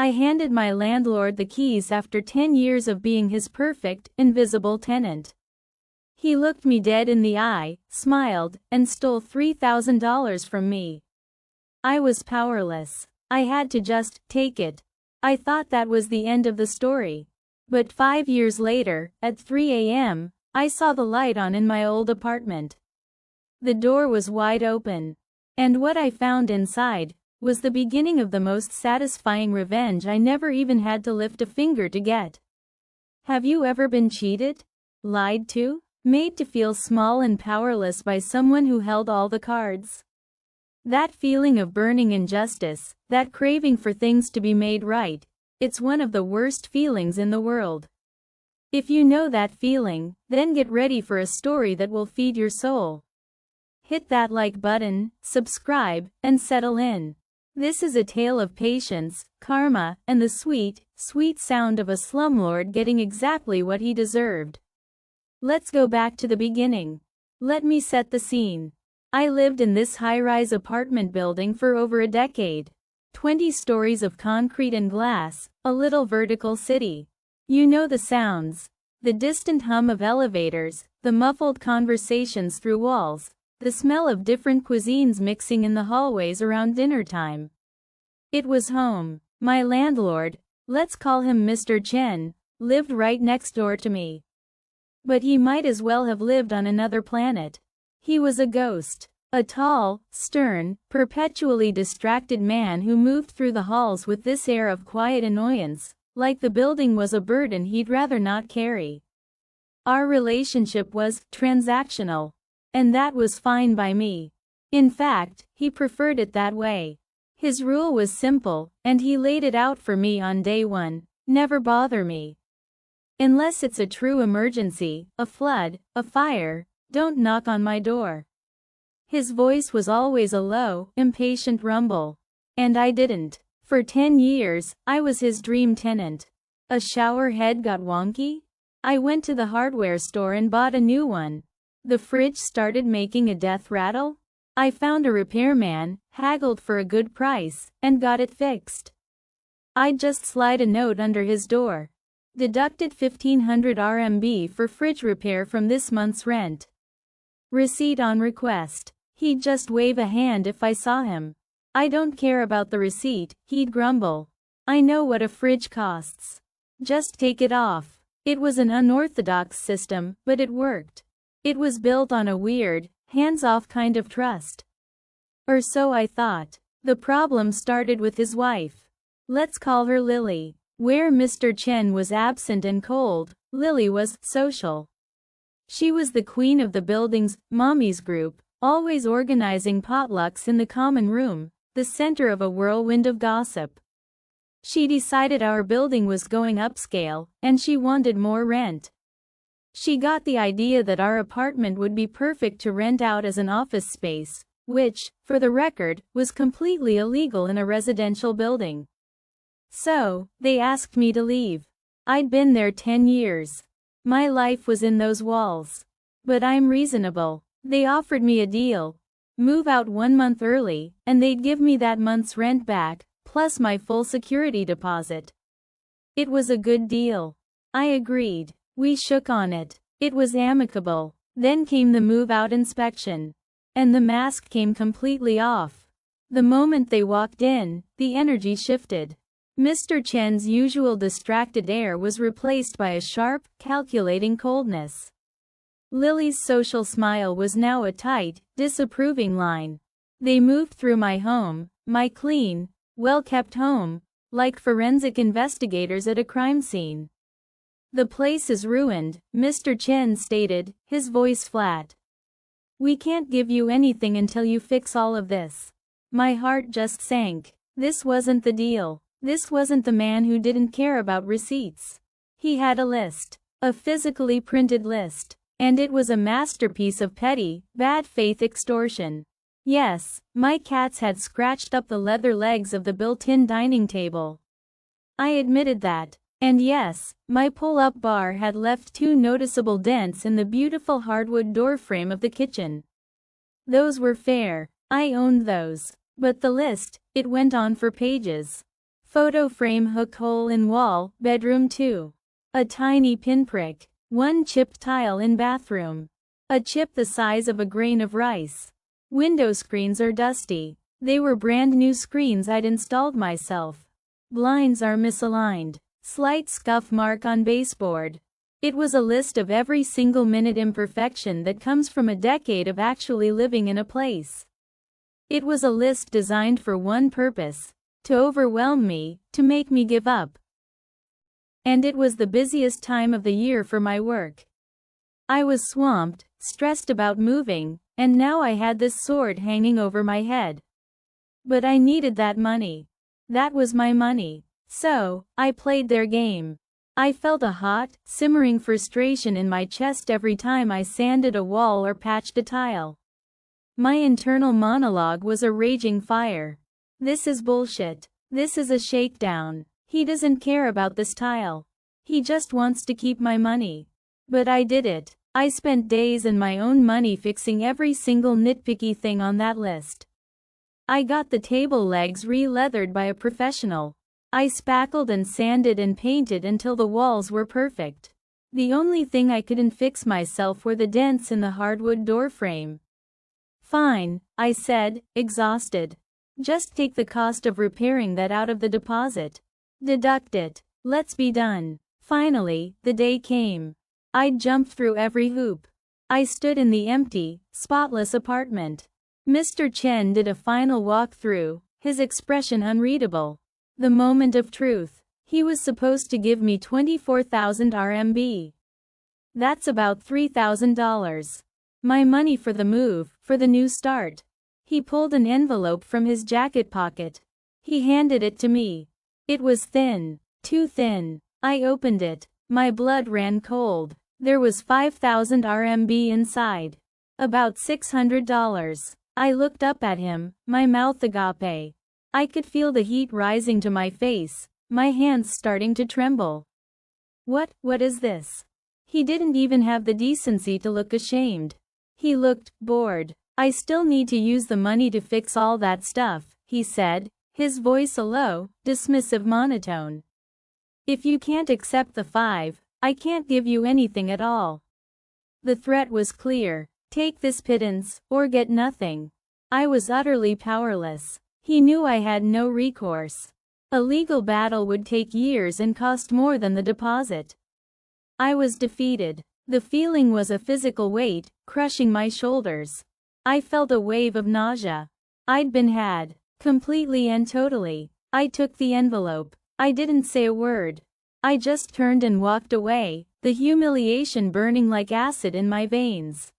I handed my landlord the keys after 10 years of being his perfect, invisible tenant. He looked me dead in the eye, smiled, and stole $3,000 from me. I was powerless. I had to just take it. I thought that was the end of the story. But 5 years later, at 3 a.m., I saw the light on in my old apartment. The door was wide open. And what I found inside was the beginning of the most satisfying revenge I never even had to lift a finger to get. Have you ever been cheated? Lied to? Made to feel small and powerless by someone who held all the cards? That feeling of burning injustice, that craving for things to be made right, it's one of the worst feelings in the world. If you know that feeling, then get ready for a story that will feed your soul. Hit that like button, subscribe, and settle in. This is a tale of patience, karma, and the sweet, sweet sound of a slumlord getting exactly what he deserved. Let's go back to the beginning. Let me set the scene. I lived in this high-rise apartment building for over a decade. 20 stories of concrete and glass, a little vertical city. You know the sounds. The distant hum of elevators, the muffled conversations through walls, the smell of different cuisines mixing in the hallways around dinner time. It was home. My landlord, let's call him Mr. Chen, lived right next door to me. But he might as well have lived on another planet. He was a ghost. A tall, stern, perpetually distracted man who moved through the halls with this air of quiet annoyance, like the building was a burden he'd rather not carry. Our relationship was transactional. And that was fine by me. In fact, he preferred it that way. His rule was simple, and he laid it out for me on day one: never bother me. Unless it's a true emergency, a flood, a fire, don't knock on my door. His voice was always a low, impatient rumble. And I didn't. For 10 years, I was his dream tenant. A shower head got wonky? I went to the hardware store and bought a new one. The fridge started making a death rattle? I found a repairman, haggled for a good price, and got it fixed. I'd just slide a note under his door. Deducted 1,500 RMB for fridge repair from this month's rent. Receipt on request. He'd just wave a hand if I saw him. I don't care about the receipt, he'd grumble. I know what a fridge costs. Just take it off. It was an unorthodox system, but it worked. It was built on a weird, hands-off kind of trust. Or so I thought. The problem started with his wife. Let's call her Lily. Where Mr. Chen was absent and cold, Lily was social. She was the queen of the building's mommies group, always organizing potlucks in the common room, the center of a whirlwind of gossip. She decided our building was going upscale, and she wanted more rent. She got the idea that our apartment would be perfect to rent out as an office space, which, for the record, was completely illegal in a residential building. So, they asked me to leave. I'd been there 10 years. My life was in those walls. But I'm reasonable. They offered me a deal. Move out 1 month early, and they'd give me that month's rent back, plus my full security deposit. It was a good deal. I agreed. We shook on it. It was amicable. Then came the move-out inspection. And the mask came completely off. The moment they walked in, the energy shifted. Mr. Chen's usual distracted air was replaced by a sharp, calculating coldness. Lily's social smile was now a tight, disapproving line. They moved through my home, my clean, well-kept home, like forensic investigators at a crime scene. The place is ruined, Mr. Chen stated, his voice flat. We can't give you anything until you fix all of this. My heart just sank. This wasn't the deal. This wasn't the man who didn't care about receipts. He had a list. A physically printed list. And it was a masterpiece of petty, bad faith extortion. Yes, my cats had scratched up the leather legs of the built-in dining table. I admitted that. And yes, my pull-up bar had left 2 noticeable dents in the beautiful hardwood doorframe of the kitchen. Those were fair. I owned those. But the list, it went on for pages. Photo frame hook hole in wall, bedroom 2. A tiny pinprick. One chipped tile in bathroom. A chip the size of a grain of rice. Window screens are dusty. They were brand new screens I'd installed myself. Blinds are misaligned. Slight scuff mark on baseboard. It was a list of every single minute imperfection that comes from a decade of actually living in a place. It was a list designed for one purpose: to overwhelm me, to make me give up. And it was the busiest time of the year for my work. I was swamped, stressed about moving, and now I had this sword hanging over my head. But I needed that money. That was my money. So, I played their game. I felt a hot, simmering frustration in my chest every time I sanded a wall or patched a tile. My internal monologue was a raging fire. This is bullshit. This is a shakedown. He doesn't care about this tile. He just wants to keep my money. But I did it. I spent days and my own money fixing every single nitpicky thing on that list. I got the table legs re-leathered by a professional. I spackled and sanded and painted until the walls were perfect. The only thing I couldn't fix myself were the dents in the hardwood door frame. Fine, I said, exhausted. Just take the cost of repairing that out of the deposit. Deduct it. Let's be done. Finally, the day came. I'd jumped through every hoop. I stood in the empty, spotless apartment. Mr. Chen did a final walkthrough, his expression unreadable. The moment of truth. He was supposed to give me 24,000 RMB. That's about $3,000. My money for the move, for the new start. He pulled an envelope from his jacket pocket. He handed it to me. It was thin. Too thin. I opened it. My blood ran cold. There was 5,000 RMB inside. About $600. I looked up at him, my mouth agape. I could feel the heat rising to my face, my hands starting to tremble. What is this? He didn't even have the decency to look ashamed. He looked bored. I still need to use the money to fix all that stuff, he said, his voice a low, dismissive monotone. If you can't accept the 5, I can't give you anything at all. The threat was clear. Take this pittance, or get nothing. I was utterly powerless. He knew I had no recourse. A legal battle would take years and cost more than the deposit. I was defeated. The feeling was a physical weight, crushing my shoulders. I felt a wave of nausea. I'd been had. Completely and totally. I took the envelope. I didn't say a word. I just turned and walked away, the humiliation burning like acid in my veins.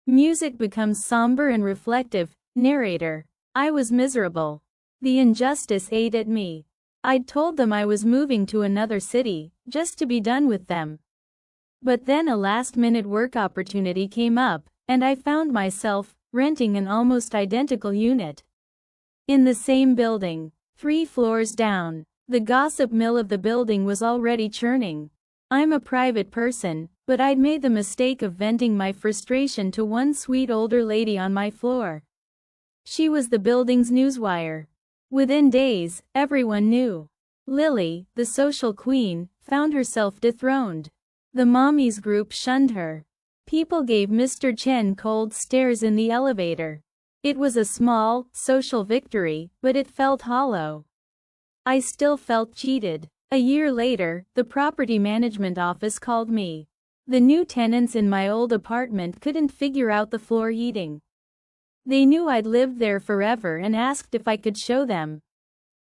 Music becomes somber and reflective. Narrator. I was miserable. The injustice ate at me. I'd told them I was moving to another city, just to be done with them. But then a last-minute work opportunity came up, and I found myself renting an almost identical unit. In the same building, 3 floors down. The gossip mill of the building was already churning. I'm a private person, but I'd made the mistake of venting my frustration to one sweet older lady on my floor. She was the building's newswire. Within days, everyone knew. Lily, the social queen, found herself dethroned. The mommies group shunned her. People gave Mr. Chen cold stares in the elevator. It was a small, social victory, but it felt hollow. I still felt cheated. A year later, the property management office called me. The new tenants in my old apartment couldn't figure out the floor heating. They knew I'd lived there forever and asked if I could show them.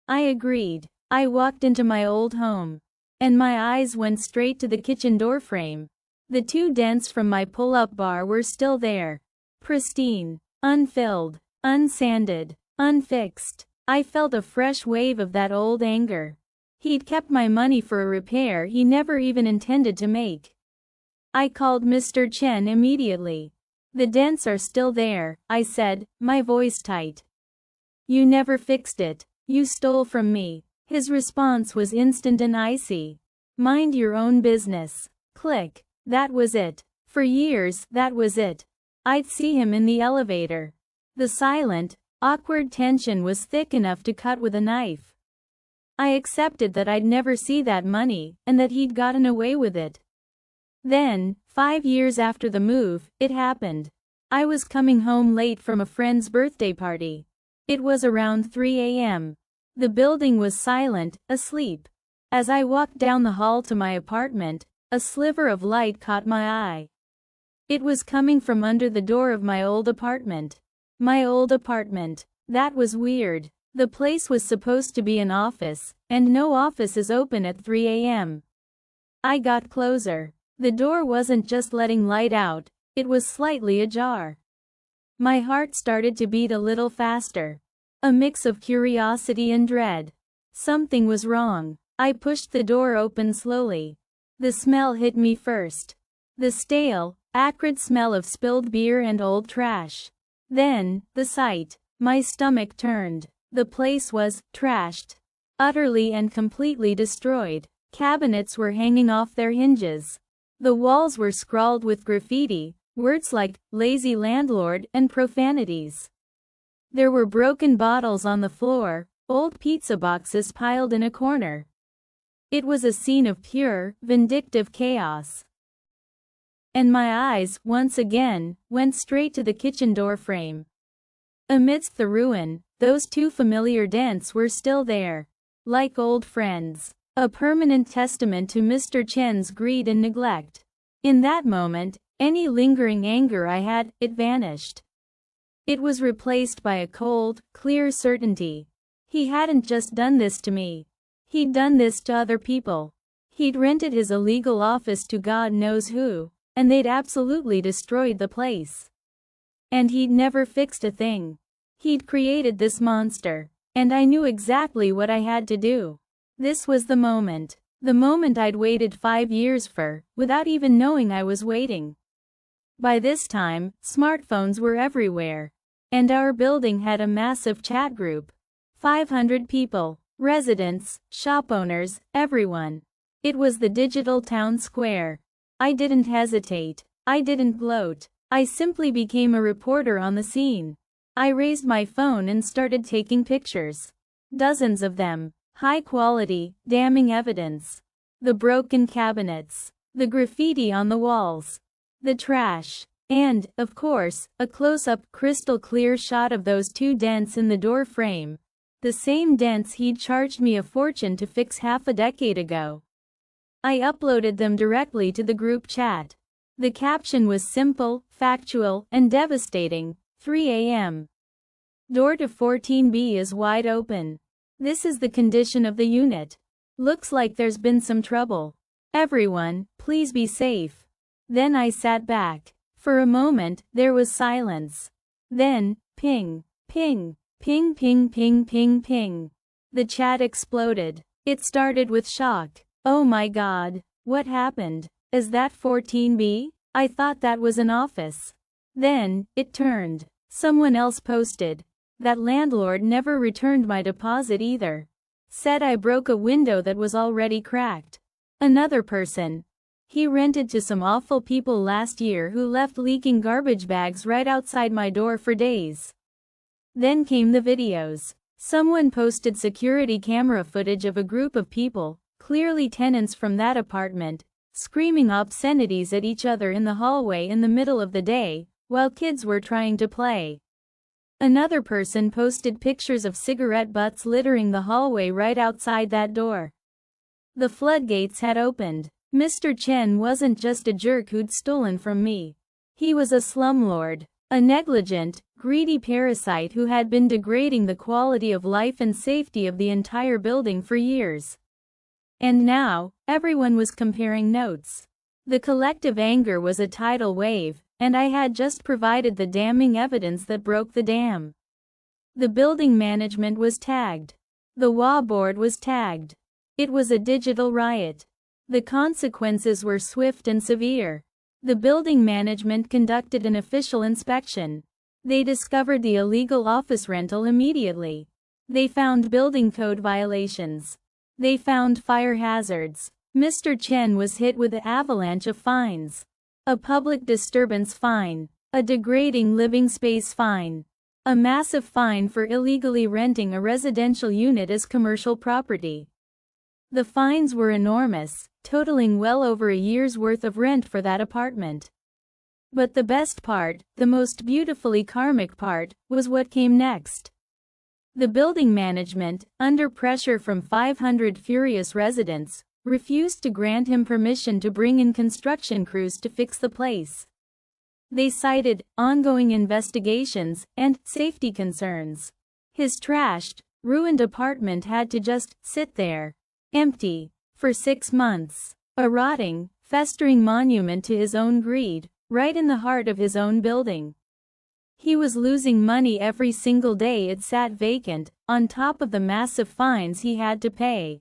I agreed. I walked into my old home. And my eyes went straight to the kitchen door frame. The 2 dents from my pull-up bar were still there. Pristine. Unfilled. Unsanded. Unfixed. I felt a fresh wave of that old anger. He'd kept my money for a repair he never even intended to make. I called Mr. Chen immediately. The dents are still there, I said, my voice tight. You never fixed it. You stole from me. His response was instant and icy. Mind your own business. Click. That was it. For years, that was it. I'd see him in the elevator. The silent, awkward tension was thick enough to cut with a knife. I accepted that I'd never see that money, and that he'd gotten away with it. Then, 5 years after the move, it happened. I was coming home late from a friend's birthday party. It was around 3 a.m. The building was silent, asleep. As I walked down the hall to my apartment, a sliver of light caught my eye. It was coming from under the door of my old apartment. My old apartment. That was weird. The place was supposed to be an office, and no office is open at 3 a.m. I got closer. The door wasn't just letting light out, it was slightly ajar. My heart started to beat a little faster. A mix of curiosity and dread. Something was wrong. I pushed the door open slowly. The smell hit me first. The stale, acrid smell of spilled beer and old trash. Then, the sight. My stomach turned. The place was trashed. Utterly and completely destroyed. Cabinets were hanging off their hinges. The walls were scrawled with graffiti, words like lazy landlord and profanities. There were broken bottles on the floor, old pizza boxes piled in a corner. It was a scene of pure, vindictive chaos. And my eyes, once again, went straight to the kitchen door frame. Amidst the ruin, those two familiar dents were still there. Like old friends. A permanent testament to Mr. Chen's greed and neglect. In that moment, any lingering anger I had, it vanished. It was replaced by a cold, clear certainty. He hadn't just done this to me. He'd done this to other people. He'd rented his illegal office to God knows who, and they'd absolutely destroyed the place. And he'd never fixed a thing. He'd created this monster, and I knew exactly what I had to do. This was the moment I'd waited 5 years for, without even knowing I was waiting. By this time, smartphones were everywhere. And our building had a massive chat group. 500 people, residents, shop owners, everyone. It was the digital town square. I didn't hesitate. I didn't gloat. I simply became a reporter on the scene. I raised my phone and started taking pictures. Dozens of them. High quality, damning evidence. The broken cabinets. The graffiti on the walls. The trash. And, of course, a close-up, crystal-clear shot of those two dents in the door frame. The same dents he'd charged me a fortune to fix half a decade ago. I uploaded them directly to the group chat. The caption was simple, factual, and devastating. 3 a.m. Door to 14B is wide open. This is the condition of the unit. Looks like there's been some trouble. Everyone, please be safe. Then I sat back. For a moment, there was silence. Then, ping, ping, ping, ping, ping, ping, ping. The chat exploded. It started with shock. Oh my God, what happened? Is that 14B? I thought that was an office. Then, it turned. Someone else posted. That landlord never returned my deposit either. Said I broke a window that was already cracked. Another person. He rented to some awful people last year who left leaking garbage bags right outside my door for days. Then came the videos. Someone posted security camera footage of a group of people, clearly tenants from that apartment, screaming obscenities at each other in the hallway in the middle of the day, while kids were trying to play. Another person posted pictures of cigarette butts littering the hallway right outside that door. The floodgates had opened. Mr. Chen wasn't just a jerk who'd stolen from me. He was a slumlord, a negligent, greedy parasite who had been degrading the quality of life and safety of the entire building for years. And now, everyone was comparing notes. The collective anger was a tidal wave, and I had just provided the damning evidence that broke the dam. The building management was tagged. The WA board was tagged. It was a digital riot. The consequences were swift and severe. The building management conducted an official inspection. They discovered the illegal office rental immediately. They found building code violations. They found fire hazards. Mr. Chen was hit with an avalanche of fines. A public disturbance fine. A degrading living space fine. A massive fine for illegally renting a residential unit as commercial property. The fines were enormous, totaling well over a year's worth of rent for that apartment. But the best part, the most beautifully karmic part, was what came next. The building management, under pressure from 500 furious residents, refused to grant him permission to bring in construction crews to fix the place. They cited ongoing investigations and safety concerns. His trashed, ruined apartment had to just sit there, empty, for 6 months. A rotting, festering monument to his own greed, right in the heart of his own building. He was losing money every single day it sat vacant, on top of the massive fines he had to pay.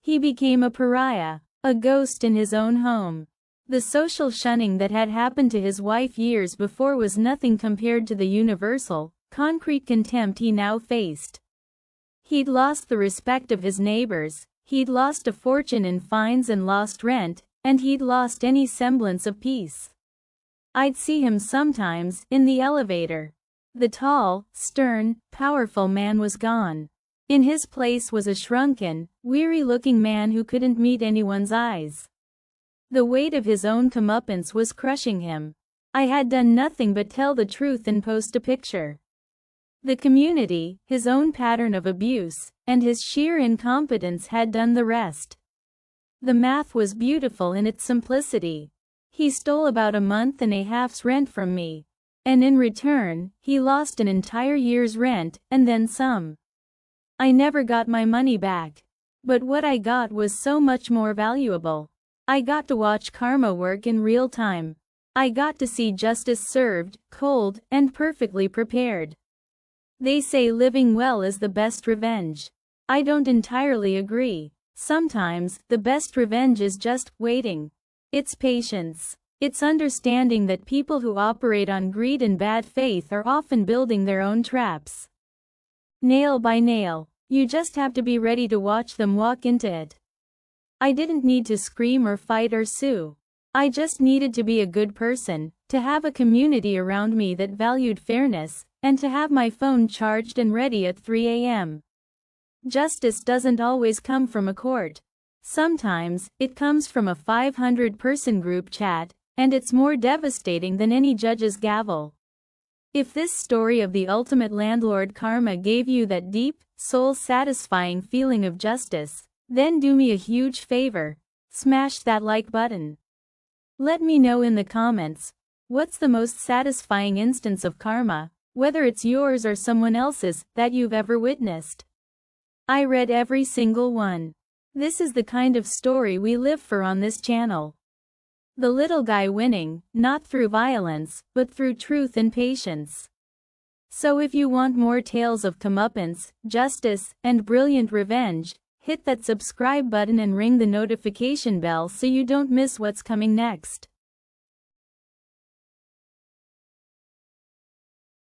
He became a pariah, a ghost in his own home. The social shunning that had happened to his wife years before was nothing compared to the universal, concrete contempt he now faced. He'd lost the respect of his neighbors, he'd lost a fortune in fines and lost rent, and he'd lost any semblance of peace. I'd see him sometimes, in the elevator. The tall, stern, powerful man was gone. In his place was a shrunken, weary-looking man who couldn't meet anyone's eyes. The weight of his own comeuppance was crushing him. I had done nothing but tell the truth and post a picture. The community, his own pattern of abuse, and his sheer incompetence had done the rest. The math was beautiful in its simplicity. He stole about a month and a half's rent from me. And in return, he lost an entire year's rent, and then some. I never got my money back. But what I got was so much more valuable. I got to watch karma work in real time. I got to see justice served, cold, and perfectly prepared. They say living well is the best revenge. I don't entirely agree. Sometimes, the best revenge is just waiting. It's patience. It's understanding that people who operate on greed and bad faith are often building their own traps. Nail by nail. You just have to be ready to watch them walk into it. I didn't need to scream or fight or sue. I just needed to be a good person, to have a community around me that valued fairness, and to have my phone charged and ready at 3 a.m. Justice doesn't always come from a court. Sometimes, it comes from a 500-person group chat, and it's more devastating than any judge's gavel. If this story of the ultimate landlord karma gave you that deep, soul-satisfying feeling of justice, then do me a huge favor. Smash that like button. Let me know in the comments, what's the most satisfying instance of karma, whether it's yours or someone else's, that you've ever witnessed. I read every single one. This is the kind of story we live for on this channel. The little guy winning, not through violence, but through truth and patience. So if you want more tales of comeuppance, justice, and brilliant revenge, hit that subscribe button and ring the notification bell so you don't miss what's coming next.